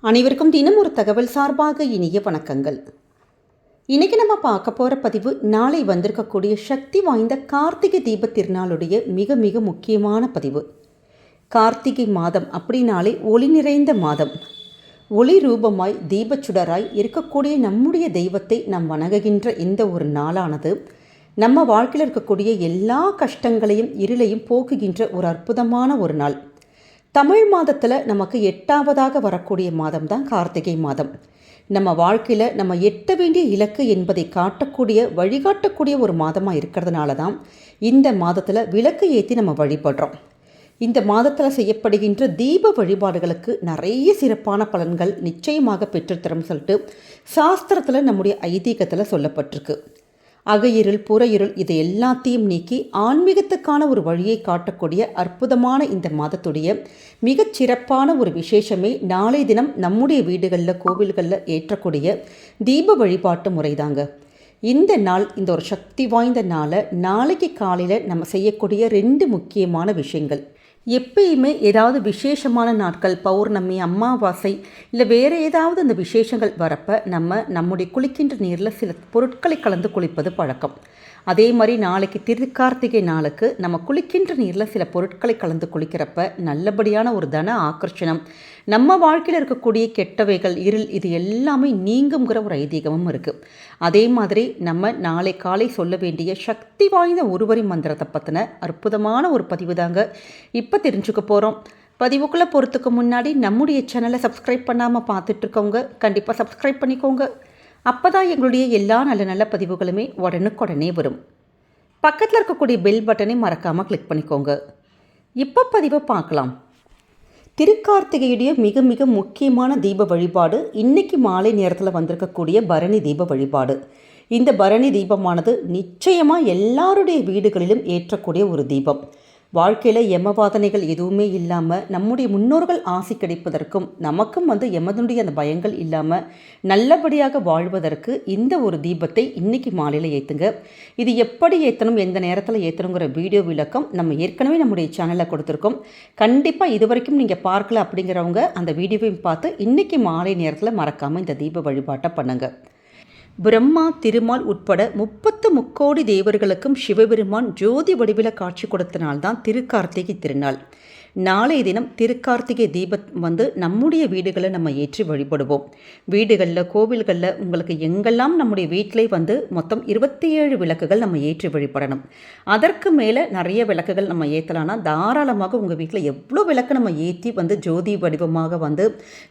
அனைவருக்கும் தினம் ஒரு தகவல் சார்பாக இனிய வணக்கங்கள். இன்றைக்கி நம்ம பார்க்க போகிற பதிவு நாளை வந்திருக்கக்கூடிய சக்தி வாய்ந்த கார்த்திகை தீப திருநாளுடைய மிக மிக முக்கியமான பதிவு. கார்த்திகை மாதம் அப்படின்னாலே ஒளி நிறைந்த மாதம். ஒளி ரூபமாய் தீபச்சுடராய் இருக்கக்கூடிய நம்முடைய தெய்வத்தை நாம் வணங்குகின்ற இந்த ஒரு நாளானது நம்ம வாழ்க்கையில் இருக்கக்கூடிய எல்லா கஷ்டங்களையும் இருளையும் போக்குகின்ற ஒரு அற்புதமான ஒரு நாள். தமிழ் மாதத்தில் நமக்கு 8ஆவதாக வரக்கூடிய மாதம் தான் கார்த்திகை மாதம். நம்ம வாழ்க்கையில் நம்ம எட்ட வேண்டிய இலக்கு என்பதை காட்டக்கூடிய வழிகாட்டக்கூடிய ஒரு மாதமாக இருக்கிறதுனால தான் இந்த மாதத்தில் விளக்கு ஏற்றி நம்ம வழிபடுறோம். இந்த மாதத்தில் செய்யப்படுகின்ற தீப வழிபாடுகளுக்கு நிறைய சிறப்பான பலன்கள் நிச்சயமாக பெற்றுத்தரும் சொல்லிட்டு சாஸ்திரத்தில் நம்முடைய ஐதீகத்தில் சொல்லப்பட்டிருக்கு. அகையிருள் புறையிருள் இதை எல்லாத்தையும் நீக்கி ஆன்மீகத்துக்கான ஒரு வழியை காட்டக்கூடிய அற்புதமான இந்த மாதத்துடைய மிகச் சிறப்பான ஒரு விசேஷமே நாளை தினம் நம்முடைய வீடுகளில் கோவில்களில் ஏற்றக்கூடிய தீப வழிபாட்டு முறைதாங்க. இந்த நாள், இந்த ஒரு சக்தி வாய்ந்த நாளை நாளைக்கு காலையில் நம்ம செய்யக்கூடிய 2 முக்கியமான விஷயங்கள். எப்பயுமே ஏதாவது விசேஷமான நாட்கள், பௌர்ணமி, அமாவாசை இல்லை வேறு ஏதாவது அந்த விசேஷங்கள் வரப்போ நம்முடைய குளிக்கின்ற நீரில் சில பொருட்களை கலந்து குளிப்பது பழக்கம். அதே மாதிரி நாளைக்கு திருக்கார்த்திகை நாளுக்கு நம்ம குளிக்கின்ற நீரில் சில பொருட்களை கலந்து குளிக்கிறப்ப நல்லபடியான ஒரு தன ஆக்கர்ஷணம், நம்ம வாழ்க்கையில் இருக்கக்கூடிய கெட்டவைகள், இருள் இது எல்லாமே நீங்குங்கிற ஒரு ஐதீகமும் இருக்குது. அதே மாதிரி நம்ம நாளை காலை சொல்ல வேண்டிய சக்தி வாய்ந்த ஒருவரி மந்திரத்தை பற்றின அற்புதமான ஒரு பதிவு தாங்க இப்போ தெரிஞ்சுக்க போகிறோம். பதிவுக்குள்ளே போகிறதுக்கு முன்னாடி நம்முடைய சேனலை சப்ஸ்கிரைப் பண்ணாமல் பார்த்துட்ருக்கவங்க கண்டிப்பாக சப்ஸ்கிரைப் பண்ணிக்கோங்க. அப்போ தான் எங்களுடைய எல்லா நல்ல நல்ல பதிவுகளுமே உடனுக்குடனே வரும். பக்கத்தில் இருக்கக்கூடிய பெல் பட்டனை மறக்காமல் கிளிக் பண்ணிக்கோங்க. இப்போ பதிவை பார்க்கலாம். திருக்கார்த்திகையுடைய மிக மிக முக்கியமான தீப வழிபாடு இன்றைக்கி மாலை நேரத்தில் வந்திருக்கக்கூடிய பரணி தீப வழிபாடு. இந்த பரணி தீபமானது நிச்சயமாக எல்லாருடைய வீடுகளிலும் ஏற்றக்கூடிய ஒரு தீபம். வாழ்க்கையில் யமவாதனைகள் எதுவுமே இல்லாமல் நம்முடைய முன்னோர்கள் ஆசி கிடைப்பதற்கும் நமக்கும் யமனுடைய அந்த பயங்கள் இல்லாமல் நல்லபடியாக வாழ்வதற்கு இந்த ஒரு தீபத்தை இன்றைக்கி மாலையில் ஏற்றுங்க. இது எப்படி ஏற்றணும், எந்த நேரத்தில் ஏற்றணுங்கிற வீடியோ விளக்கம் நம்ம ஏற்கனவே நம்முடைய சேனலில் கொடுத்துருக்கோம். கண்டிப்பாக இது வரைக்கும் நீங்கள் பார்க்கல அப்படிங்கிறவங்க அந்த வீடியோவையும் பார்த்து இன்றைக்கி மாலை நேரத்தில் மறக்காமல் இந்த தீப வழிபாட்டை பண்ணுங்கள். பிரம்மா, திருமால் உட்பட 30 முக்கோடி தேவர்களுக்கும் சிவபெருமான் ஜோதி வடிவில் காட்சி கொடுத்த நாள் தான் திருக்கார்த்திகை திருநாள். நாளைய தினம் திருக்கார்த்திகை தீபம் நம்முடைய வீடுகளை நம்ம ஏற்றி வழிபடுவோம். வீடுகளில், கோவில்களில் உங்களுக்கு எங்கெல்லாம் நம்முடைய வீட்டிலே மொத்தம் 27 விளக்குகள் நம்ம ஏற்றி வழிபடணும். அதற்கு மேலே நிறைய விளக்குகள் நம்ம ஏற்றலான்னா தாராளமாக உங்கள் வீட்டில் எவ்வளோ விளக்கு நம்ம ஏற்றி ஜோதி வடிவமாக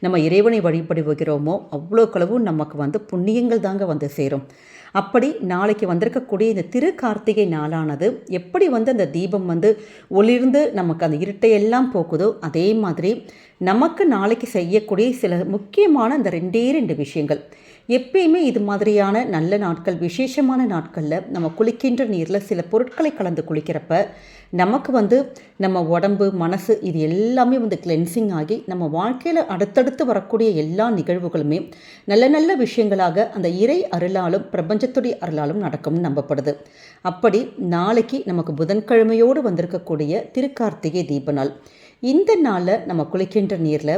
நம்ம இறைவனை வழிபடுகிறோமோ அவ்வளோக்களவும் நமக்கு புண்ணியங்கள் தாங்க சேரும். அப்படி நாளைக்கு வந்திருக்கக்கூடிய இந்த திருக்கார்த்திகை நாளானது எப்படி அந்த தீபம் ஒளிர்ந்து நமக்கு அந்த இருட்டையெல்லாம் போக்குதோ அதே மாதிரி நமக்கு நாளைக்கு செய்யக்கூடிய சில முக்கியமான அந்த 2 விஷயங்கள். எப்பயுமே இது மாதிரியான நல்ல நாட்கள், விசேஷமான நாட்களில் நம்ம குளிக்கின்ற நீரில் சில பொருட்களை கலந்து குளிக்கிறப்ப நமக்கு நம்ம உடம்பு, மனசு இது எல்லாமே கிளென்சிங் ஆகி நம்ம வாழ்க்கையில் அடுத்தடுத்து வரக்கூடிய எல்லா நிகழ்வுகளுமே நல்ல நல்ல விஷயங்களாக அந்த இறை அருளாலும் பிரபஞ்சத்துடைய அருளாலும் நடக்கும்னு நம்பப்படுது. அப்படி நாளைக்கு நமக்கு புதன்கிழமையோடு வந்திருக்கக்கூடிய திருக்கார்த்திகை தீப நாள். இந்த நாளில் நம்ம குளிக்கின்ற நீரில்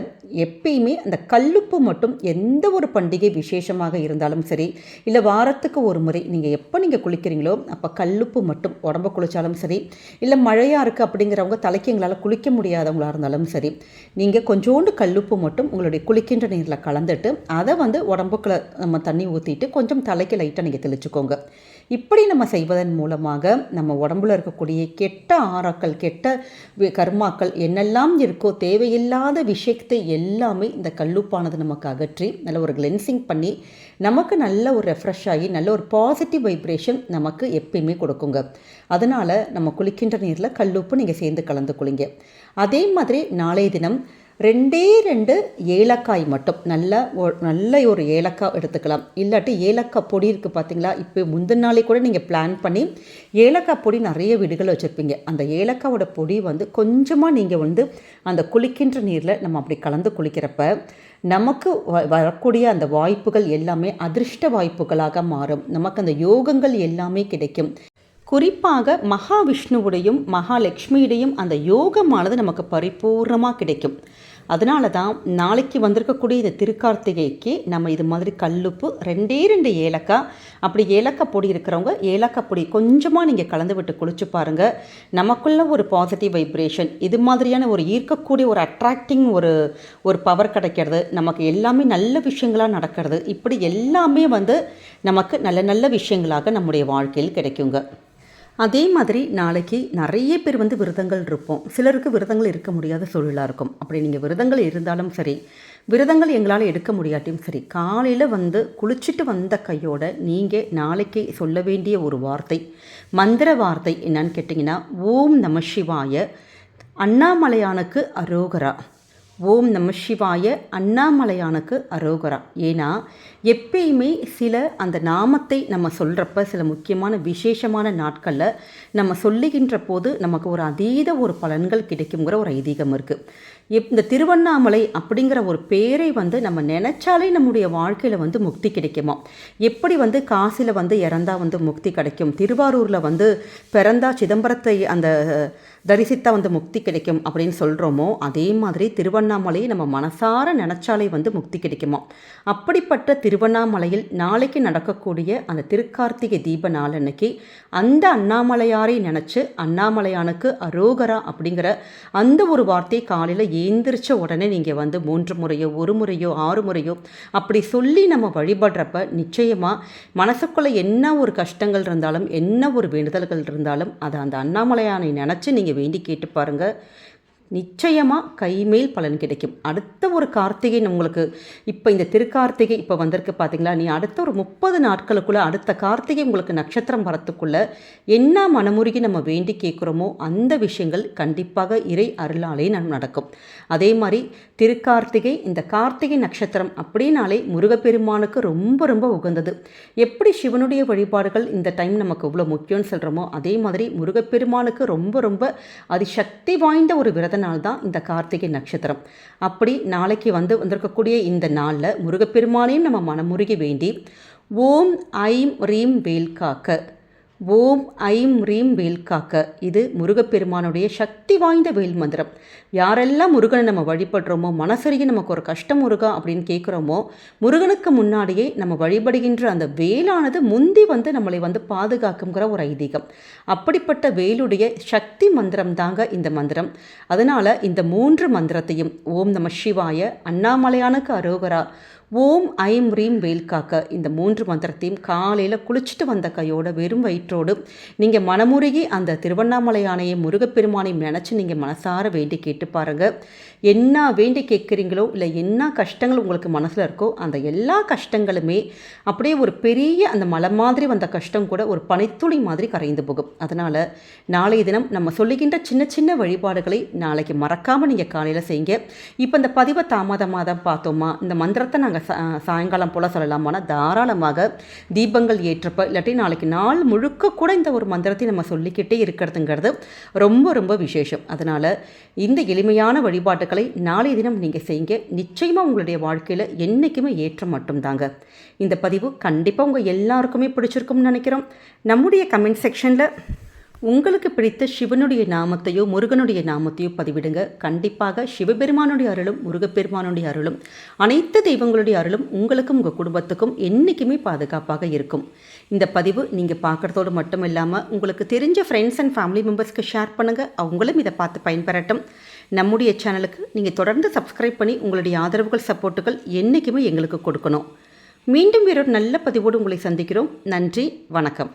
எப்பயுமே அந்த கல்லுப்பு மட்டும், எந்த ஒரு பண்டிகை விசேஷமாக இருந்தாலும் சரி, இல்லை வாரத்துக்கு ஒரு முறை நீங்கள் குளிக்கிறீங்களோ அப்போ கல்லுப்பு மட்டும் உடம்பு குளித்தாலும் சரி, இல்லை மழையாக இருக்குது அப்படிங்கிறவங்க தலைக்கு எங்களால் குளிக்க முடியாதவங்களாக இருந்தாலும் சரி, நீங்கள் கொஞ்சோண்டு கல்லுப்பு மட்டும் உங்களுடைய குளிக்கின்ற நீரில் கலந்துட்டு அதை உடம்புக்குள்ள நம்ம தண்ணி ஊற்றிட்டு கொஞ்சம் தலைக்கு லைட்டாக நீங்கள் தெளிச்சுக்கோங்க. இப்படி நம்ம செய்வதன் மூலமாக நம்ம உடம்புல இருக்கக்கூடிய கெட்ட ஆறாக்கள், கெட்ட கர்மாக்கள் என்னெல்லாம் இருக்கோ, தேவையில்லாத விஷயத்தை எல்லாமே இந்த கல்லுப்பானது நமக்கு அகற்றி நல்ல ஒரு கிளென்சிங் பண்ணி நமக்கு நல்ல ஒரு ரெஃப்ரெஷ் ஆகி நல்ல ஒரு பாசிட்டிவ் வைப்ரேஷன் நமக்கு எப்பயுமே கொடுக்குங்க. அதனால் நம்ம குளிக்கின்ற நீரில் கல்லுப்பு நீங்கள் சேர்ந்து கலந்து குளிங்க. அதே மாதிரி நாளைய தினம் 2 ஏலக்காய் மட்டும் நல்ல ஒரு ஏலக்காய் எடுத்துக்கலாம். இல்லாட்டி ஏலக்காய் பொடி இருக்குது பார்த்தீங்களா, இப்போ முந்தின நாளே கூட நீங்கள் பிளான் பண்ணி ஏலக்காய் பொடி நிறைய வீடுகள் வச்சுருப்பீங்க. அந்த ஏலக்காவோட பொடி கொஞ்சமாக நீங்கள் அந்த குளிக்கின்ற நீரில் நம்ம அப்படி கலந்து குளிக்கிறப்ப நமக்கு வரக்கூடிய அந்த வாய்ப்புகள் எல்லாமே அதிர்ஷ்ட வாய்ப்புகளாக மாறும். நமக்கு அந்த யோகங்கள் எல்லாமே கிடைக்கும். குறிப்பாக மகாவிஷ்ணுவுடையும் மகாலட்சுமியுடையும் அந்த யோகமானது நமக்கு பரிபூர்ணமாக கிடைக்கும். அதனால தான் நாளைக்கு வந்திருக்கக்கூடிய இந்த திருக்கார்த்திகைக்கு நம்ம இது மாதிரி கல்லுப்பு 2 ஏலக்காய், அப்படி ஏலக்காய் பொடி இருக்கிறவங்க ஏலக்காய் பொடி கொஞ்சமாக நீங்கள் கலந்து விட்டு குளிச்சு பாருங்கள். நமக்குள்ள ஒரு பாசிட்டிவ் வைப்ரேஷன், இது மாதிரியான ஒரு ஈர்க்கக்கூடிய ஒரு அட்ராக்டிங் ஒரு பவர் கிடைக்கிறது, நமக்கு எல்லாமே நல்ல விஷயங்களாக நடக்கிறது, இப்படி எல்லாமே நமக்கு நல்ல நல்ல விஷயங்களாக நம்முடைய வாழ்க்கையில் கிடைக்குங்க. அதே மாதிரி நாளைக்கு நிறைய பேர் விரதங்கள் இருப்போம். சிலருக்கு விரதங்கள் இருக்க முடியாத சூழலாக இருக்கும். அப்படி நீங்கள் விரதங்கள் இருந்தாலும் சரி, விரதங்கள் எங்களால் எடுக்க முடியாட்டியும் சரி, காலையில் குளிச்சுட்டு வந்த கையோட நீங்கள் நாளைக்கு சொல்ல வேண்டிய ஒரு வார்த்தை, மந்திர வார்த்தை என்னன்னு கேட்டிங்கன்னா, ஓம் நம சிவாய அண்ணாமலையானுக்கு அரோகரா. ஓம் நம சிவாய அண்ணாமலையானுக்கு அரோகரா. ஏன்னா எப்பயுமே அந்த நாமத்தை நம்ம சொல்கிறப்ப சில முக்கியமான விசேஷமான நாட்களில் நம்ம சொல்லுகின்ற போது நமக்கு ஒரு அதீத ஒரு பலன்கள் கிடைக்குங்கிற ஒரு ஐதீகம் இருக்குது. இந்த திருவண்ணாமலை அப்படிங்கிற ஒரு பேரை நம்ம நினச்சாலே நம்முடைய வாழ்க்கையில் முக்தி கிடைக்குமா? எப்படி காசியில் இறந்தா முக்தி கிடைக்கும், திருவாரூரில் பிறந்தா சிதம்பரத்தை அந்த தரிசித்தா முக்தி கிடைக்கும் அப்படின்னு சொல்கிறோமோ, அதே மாதிரி திருவண்ணாமலையை நம்ம மனசார நினச்சாலே முக்தி கிடைக்குமா? அப்படிப்பட்ட திருவண்ணாமலையில் நாளைக்கு நடக்கக்கூடிய அந்த திருக்கார்த்திகை தீப நாளன்னைக்கு அந்த அண்ணாமலையாரை நினச்சி அண்ணாமலையானுக்கு அரோகரா அப்படிங்கிற அந்த ஒரு வார்த்தையை காலையில் ஏந்திரிச்ச உடனே நீங்கள் 3 முறையோ 1 முறையோ 6 முறையோ அப்படி சொல்லி நம்ம வழிபடுறப்ப நிச்சயமாக மனசுக்குள்ளே என்ன ஒரு கஷ்டங்கள் இருந்தாலும், என்ன ஒரு வேண்டுதல்கள் இருந்தாலும், அதை அந்த அண்ணாமலையானை நினச்சி நீங்கள் வேண்டி கேட்டு பாருங்கள். நிச்சயமாக கைமேல் பலன் கிடைக்கும். அடுத்த ஒரு கார்த்திகை உங்களுக்கு இப்போ இந்த திருக்கார்த்திகை இப்போ வந்திருக்கு பார்த்தீங்களா, நீ அடுத்த ஒரு 30 நாட்களுக்குள்ளே அடுத்த கார்த்திகை உங்களுக்கு நட்சத்திரம் வரத்துக்குள்ளே என்ன மனமுருகி நம்ம வேண்டி கேட்குறோமோ அந்த விஷயங்கள் கண்டிப்பாக இறை அருளாலே நடக்கும். அதே மாதிரி திருக்கார்த்திகை, இந்த கார்த்திகை நட்சத்திரம் அப்படின்னாலே முருகப்பெருமானுக்கு ரொம்ப ரொம்ப உகந்தது. எப்படி சிவனுடைய வழிபாடுகள் இந்த டைம் நமக்கு இவ்வளோ முக்கியம்னு சொல்கிறோமோ, அதே மாதிரி முருகப்பெருமானுக்கு ரொம்ப ரொம்ப அதிசக்தி வாய்ந்த ஒரு விரத நாள் தான் இந்த கார்த்திகை நட்சத்திரம். அப்படி நாளைக்கு வந்திருக்கக்கூடிய இந்த நாளில் முருகப்பெருமானையும் நம்ம மனமுருகி வேண்டி ஓம் ஐம் ரீம் வேல்காக்க, ஓம் ஐம் ரீம் வேல்காக்க, இது முருகப்பெருமானுடைய சக்தி வாய்ந்த வேல் மந்திரம். யாரெல்லாம் முருகனை நம்ம வழிபடுறோமோ, மனசருகே நமக்கு ஒரு கஷ்டம் முருகா அப்படின்னு கேட்குறோமோ, முருகனுக்கு முன்னாடியே நம்ம வழிபடுகின்ற அந்த வேலானது முந்தி நம்மளை பாதுகாக்குங்கிற ஒரு ஐதீகம். அப்படிப்பட்ட வேலுடைய சக்தி மந்திரம் தாங்க இந்த மந்திரம். அதனால் இந்த 3 மந்திரத்தையும் ஓம் நம சிவாய அண்ணாமலையானுக்கு அரோகரா, ஓம் ஐம் ரீம் வேல்காக்க, இந்த 3 மந்திரத்தையும் காலையில் குளிச்சுட்டு வந்த கையோட வெறும் வயிற்றோடு நீங்கள் மனமுருகி அந்த திருவண்ணாமலையானையை முருகப்பெருமானையும் நினச்சி நீங்கள் மனசார வேண்டி கேட்டு பாருங்கள். என்ன வேண்டி கேட்குறீங்களோ, இல்லை என்ன கஷ்டங்கள் உங்களுக்கு மனசில் இருக்கோ, அந்த எல்லா கஷ்டங்களுமே அப்படியே ஒரு பெரிய அந்த மலை மாதிரி வந்த கஷ்டம் கூட ஒரு பனித்துளி மாதிரி கரைந்து போகும். அதனால் நாளைய தினம் நம்ம சொல்லுகின்ற சின்ன சின்ன வழிபாடுகளை நாளைக்கு மறக்காமல் நீங்கள் காலையில் செய்யுங்க. இப்போ இந்த பதிவை தாமதமாக தான் பார்த்தோமா, இந்த மந்திரத்தை நாங்கள் சாயங்காலம் போல் சொல்லலாமானா தாராளமாக தீபங்கள் ஏற்றப்ப, இல்லாட்டி நாளைக்கு நாள் முழுக்க கூட இந்த ஒரு மந்திரத்தை நம்ம சொல்லிக்கிட்டே இருக்கிறதுங்கிறது ரொம்ப ரொம்ப விசேஷம். அதனால் இந்த எளிமையான வழிபாட்டுகளை நாளைய தினம் நீங்கள் செய்யுங்க. நிச்சயமாக உங்களுடைய வாழ்க்கையில் என்றைக்குமே ஏற்றம் மட்டும்தாங்க. இந்த பதிவு கண்டிப்பாக உங்கள் எல்லாருக்குமே பிடிச்சிருக்கும்னு நினைக்கிறோம். நம்முடைய கமெண்ட் செக்ஷனில் உங்களுக்கு பிடித்த சிவனுடைய நாமத்தையோ முருகனுடைய நாமத்தையோ பதிவிடுங்க. கண்டிப்பாக சிவபெருமானுடைய அருளும் முருகப்பெருமானுடைய அருளும் அனைத்து தெய்வங்களுடைய அருளும் உங்களுக்கும் உங்கள் குடும்பத்துக்கும் என்றைக்குமே பாதுகாப்பாக இருக்கும். இந்த பதிவு நீங்கள் பார்க்குறதோடு மட்டும் இல்லாமல் உங்களுக்கு தெரிஞ்ச ஃப்ரெண்ட்ஸ் அண்ட் ஃபேமிலி மெம்பர்ஸ்க்கு ஷேர் பண்ணுங்கள். அவங்களும் இதை பார்த்து பயன்பெறட்டும். நம்முடைய சேனலுக்கு நீங்கள் தொடர்ந்து சப்ஸ்கிரைப் பண்ணி உங்களுடைய ஆதரவுகள் சப்போர்ட்டுகள் என்றைக்குமே எங்களுக்கு கொடுக்கணும். மீண்டும் வேறொரு நல்ல பதிவோடு உங்களை சந்திக்கிறோம். நன்றி, வணக்கம்.